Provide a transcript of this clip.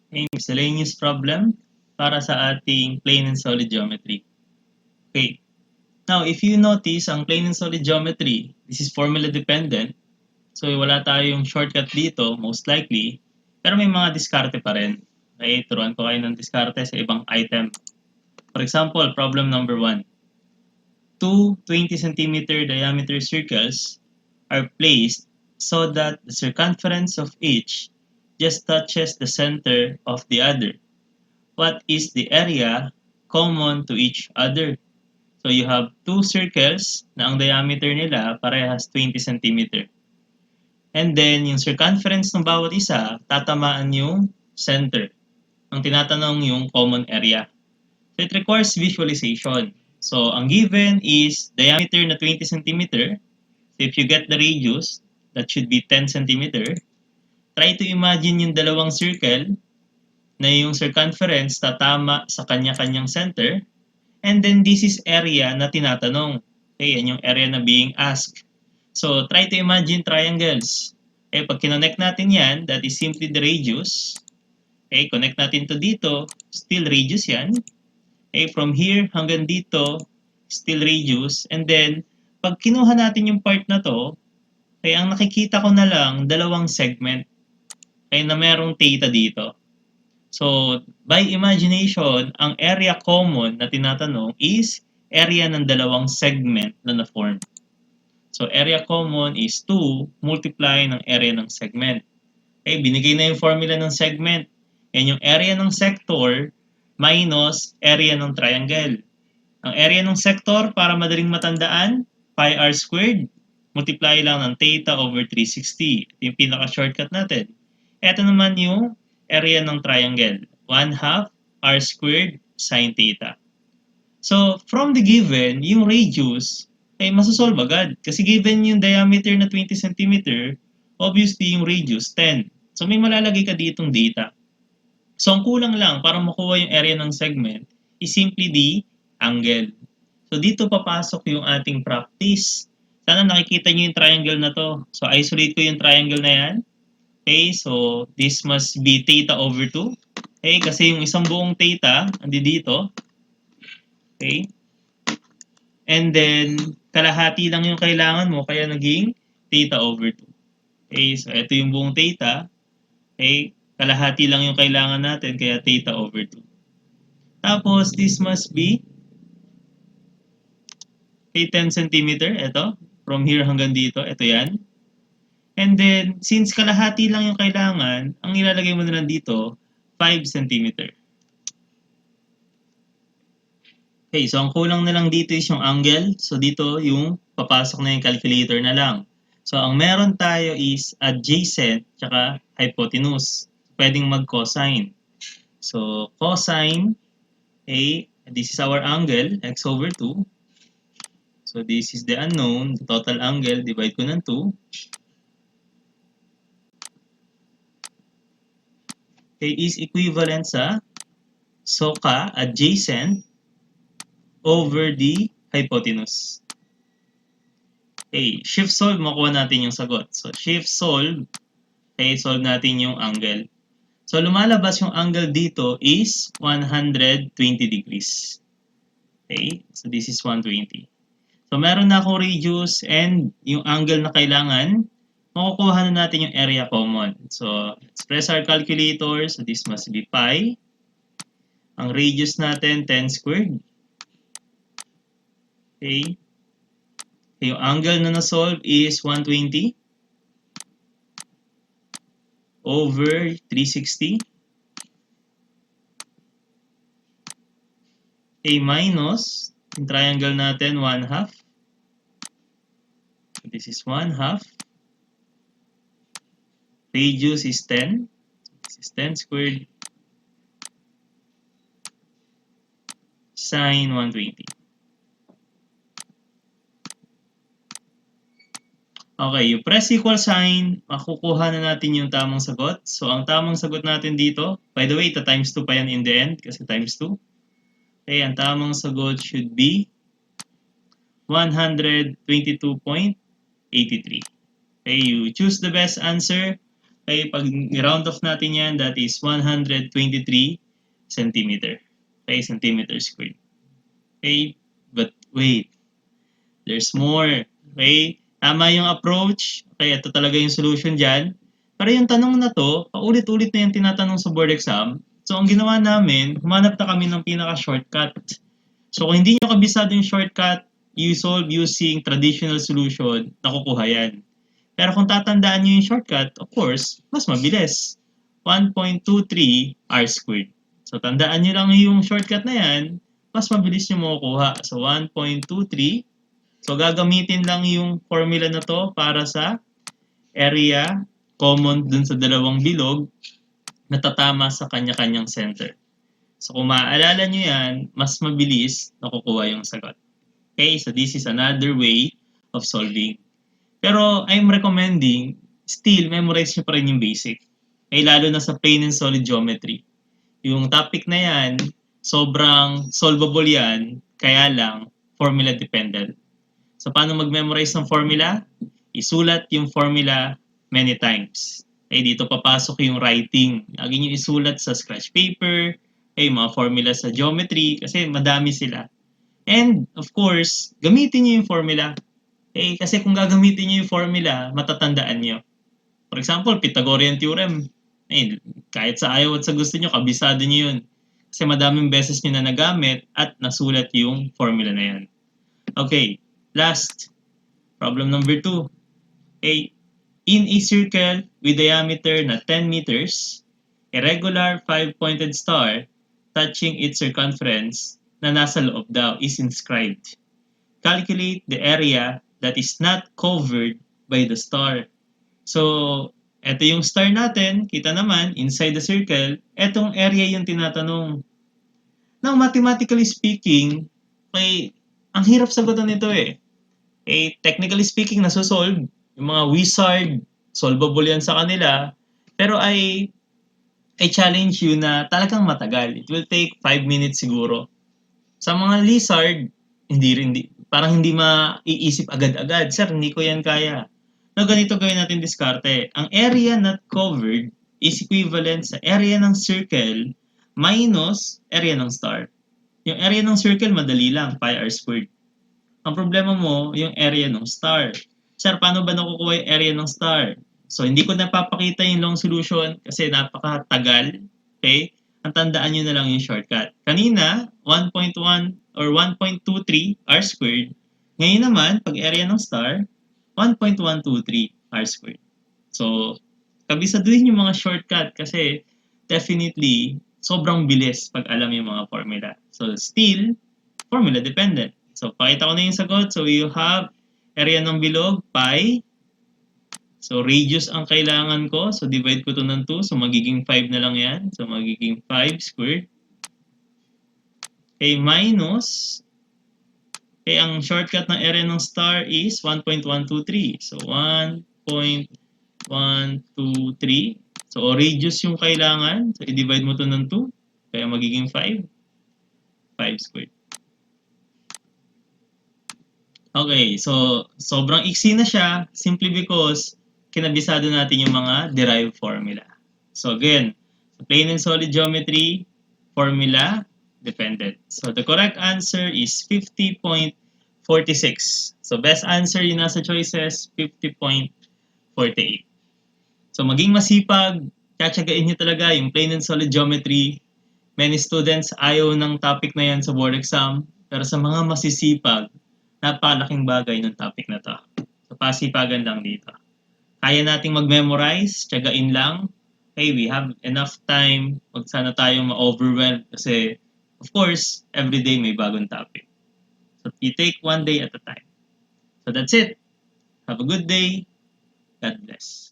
Okay, miscellaneous problem para sa ating plane and solid geometry. Okay. Now, if you notice, ang plane and solid geometry, this is formula dependent. So, wala tayong shortcut dito, most likely. Pero may mga diskarte pa rin. Okay, turuan ko kayo ng diskarte sa ibang item. For example, problem number 1. Two 20 cm diameter circles are placed so that the circumference of each just touches the center of the other. What is the area common to each other? So you have two circles na ang diameter nila parehas 20 cm. And then yung circumference ng bawat isa, tatamaan yung center. Ang tinatanong yung common area. So it requires visualization. So ang given is diameter na 20 cm. So if you get the radius, that should be 10 cm. Try to imagine yung dalawang circle na yung circumference tatama sa kanya-kanyang center. And then this is area na tinatanong. Okay, yan yung area na being asked. So try to imagine triangles. Okay, pag kinonnect natin yan, that is simply the radius. Okay, connect natin to dito, still radius yan. Okay, from here hanggang dito, still radius. And then, pag kinuha natin yung part na to, okay, ang nakikita ko na lang, dalawang segment. Okay, na merong theta dito. So, by imagination, ang area common na tinatanong is area ng dalawang segment na na-form. So, area common is 2 multiply ng area ng segment. Okay, binigay na yung formula ng segment. Yan yung area ng sector minus area ng triangle. Ang area ng sector, para madaling matandaan, pi r squared. Multiply lang ng theta over 360. Ito yung pinaka-shortcut natin. Ito naman yung area ng triangle. 1/2 r squared sine theta. So, from the given, yung radius, ay masasolve agad. Kasi given yung diameter na 20 cm, obviously yung radius 10. So, may malalagay ka ditong data. So, ang kulang lang para makuha yung area ng segment is simply the angle. So, dito papasok yung ating practice. Sana nakikita nyo yung triangle na to. So, isolate ko yung triangle na yan. Okay, so this must be theta over 2. Okay, kasi yung isang buong theta, andi dito. Okay. And then, kalahati lang yung kailangan mo, kaya naging theta over 2. Okay, so ito yung buong theta. Okay, kalahati lang yung kailangan natin, kaya theta over 2. Tapos, this must be 10 cm. Ito, from here hanggang dito, ito yan. And then, since kalahati lang yung kailangan, ang ilalagay mo na lang dito, 5 cm. Okay, so ang kulang na lang dito is yung angle. So dito yung papasok na yung calculator na lang. So ang meron tayo is adjacent tsaka hypotenuse. Pwedeng mag-cosine. So cosine, okay, this is our angle, x over 2. So this is the unknown, the total angle, divide ko ng 2. Okay, is equivalent sa SOHCA adjacent over the hypotenuse. Okay, shift solve, makuha natin yung sagot. So shift solve, okay, solve natin yung angle. So lumalabas yung angle dito is 120 degrees. Okay, so this is 120. So meron na akong radius and yung angle na kailangan, makukuha na natin yung area common. So, express our calculator. So, this must be pi. Ang radius natin, 10 squared. Okay. Yung angle na na-solve is 120 over 360. Okay, minus yung triangle natin, 1/2. So, this is 1/2. Radius is 10. This is 10 squared sine 120. Okay, you press equal sign, makukuha na natin yung tamang sagot. So, ang tamang sagot natin dito, by the way, times 2 pa yan in the end kasi times 2. Okay, ang tamang sagot should be 122.83. Okay, you choose the best answer Okay, pag i-round off natin yan, that is 123 centimeter. Okay, centimeter squared. Okay, but wait, there's more. Okay, tama yung approach. Okay, ito talaga yung solution dyan. Pero yung tanong na to, paulit-ulit na yung tinatanong sa board exam. So, ang ginawa namin, humanap na kami ng pinaka-shortcut. So, kung hindi nyo kabisado yung shortcut, you solve using traditional solution, nakukuha yan. Pero kung tatandaan nyo yung shortcut, of course, mas mabilis. 1.23 r squared. So, tandaan nyo lang yung shortcut na yan, mas mabilis nyo makukuha. So, 1.23. So, gagamitin lang yung formula na to para sa area common dun sa dalawang bilog na tatama sa kanya-kanyang center. So, kung maaalala nyo yan, mas mabilis nakukuha yung sagot. Okay, so this is another way of solving. Pero I'm recommending, still, memorize nyo pa rin yung basic. Eh, lalo na sa plane and solid geometry. Yung topic na yan, sobrang solvable yan, kaya lang, formula dependent. So, paano mag-memorize ng formula? Isulat yung formula many times. Eh, dito papasok yung writing. Lagi nyo isulat sa scratch paper, mga formula sa geometry, kasi madami sila. And, of course, gamitin nyo yung formula. Kasi kung gagamitin nyo yung formula, matatandaan nyo. For example, Pythagorean theorem. Kahit sa ayaw at sa gusto nyo, kabisado nyo yun. Kasi madaming beses nyo na nagamit at nasulat yung formula na yan. Okay, last. Problem number 2. In a circle with diameter na 10 meters, a regular 5-pointed star touching its circumference na nasa loob daw is inscribed. Calculate the area that is not covered by the star. So, eto yung star natin, kita naman, inside the circle, etong area yung tinatanong. Now, mathematically speaking, ang hirap sagutan nito technically speaking, nasusolve. Yung mga wizard, solvable yan sa kanila. Pero I challenge you na talagang matagal. It will take 5 minutes siguro. Sa mga lizard, parang hindi maiisip agad-agad. Sir, hindi ko yan kaya. No, ganito gawin natin diskarte. Ang area not covered is equivalent sa area ng circle minus area ng star. Yung area ng circle, madali lang, pi r squared. Ang problema mo, yung area ng star. Sir, paano ba nakukuha yung area ng star? So, hindi ko napapakita yung long solution kasi napakatagal. Okay? Ang tandaan nyo na lang yung shortcut. Kanina, 1.1 or 1.23 r squared. Ngayon naman, pag area ng star, 1.123 r squared. So, kabisaduhin yung mga shortcut kasi definitely, sobrang bilis pag alam yung mga formula. So, still, formula dependent. So, pakita ko na yung sagot. So, you have area ng bilog, pi. So, radius ang kailangan ko. So, divide ko to ng 2. So, magiging 5 na lang yan. So, magiging 5 squared. Okay, minus. Okay, ang shortcut ng area ng star is 1.123. So, 1.123. So, radius yung kailangan. So, i-divide mo to ng 2. Kaya magiging 5. 5 squared. Okay, so sobrang iksi na siya simply because kinabisado natin yung mga derived formula. So again, plane and solid geometry, formula dependent. So the correct answer is 50.46. So best answer yung nasa choices, 50.48. So maging masipag, tsatsagain nyo talaga yung plane and solid geometry. Many students ayaw ng topic na yan sa board exam, pero sa mga masisipag, napakalaking bagay ng topic na to. So, pasipagan lang dito. Kaya nating mag-memorize, tiyagain lang. Hey, we have enough time. Huwag sana tayong ma-overwhelm kasi, of course, every day may bagong topic. So, you take one day at a time. So, that's it. Have a good day. God bless.